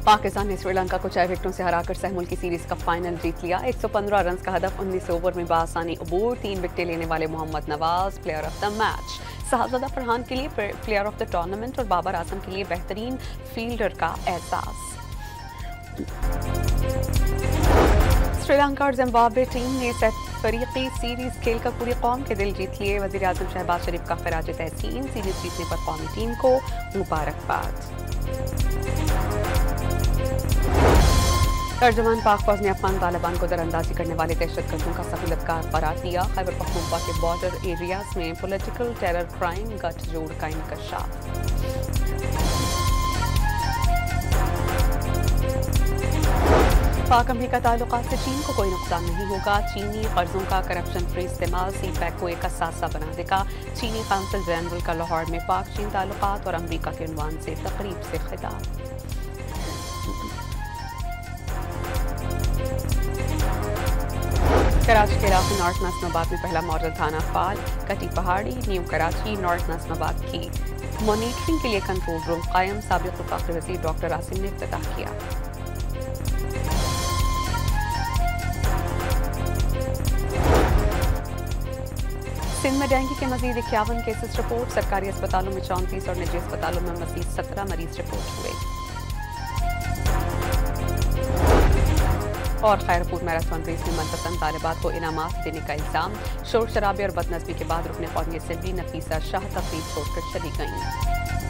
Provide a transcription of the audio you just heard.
पाकिस्तान ने श्रीलंका को 6 विकेटों से हराकर सहमुल की सीरीज का फाइनल जीत लिया। 115 रन का हदफ 19 ओवर में बासानी अबूर। 3 विकेटें लेने वाले Mohammad Nawaz player of the match, Sahibzada Farhan के लिए प्लेयर ऑफ द टूर्नामेंट और बाबर आजम के लिए बेहतरीन फील्डर का एहसास। श्रीलंका और जिम्बाब्वे टीम ने फरीकी सीरीज खेलकर पूरी कौम के दिल जीत लिए। वज़ीर आज़म शहबाज शरीफ का खिराज तहसीन, सीरीज जीतने पर कौमी टीम को मुबारकबाद। तर्जुमान पाक फौज ने अफगान तालिबान को दरअंदाजी करने वाले दहशतगर्दों का सहूलतकार करार दिया। खैबर पख्तूनख्वा के बॉर्डर एरियाज में पॉलिटिकल टेरर क्राइम गठजोड़ का इंकशाफ। पाक अमरीका ताल्लुकात से चीन को कोई नुकसान नहीं होगा। चीनी कर्जों का करप्शन फ्री इस्तेमाल सीपैक को एक असासा बना देगा। चीनी काउंसिल जनरल का लाहौर में पाक चीन ताल्लुकात और अमरीका के उन्वान से तकरीब से खिताब। कराची के इलाके नॉर्थ नाज़िमाबाद में पहला मॉडल थाना फाल। कटी पहाड़ी न्यू कराची नॉर्थ नाज़िमाबाद की मॉनिटरिंग के लिए कंट्रोल रूम कायम। साबिक़ वफ़ाक़ी वज़ीर डॉक्टर आसिम ने इफ्तिताह किया। सिंध में डेंगू के मजीद 51 केसेस रिपोर्ट। सरकारी अस्पतालों में 34 और निजी अस्पतालों में मजीद 17 मरीज रिपोर्ट हुए। और खैरपुर मैराथन रेस में मनपसंद तालिबात को इनामात देने का इल्जाम। शोर शराबे और बदनज़मी के बाद रुकने कौमी असेंबली नफीसा शाह तकरीब छोड़कर चली गईं।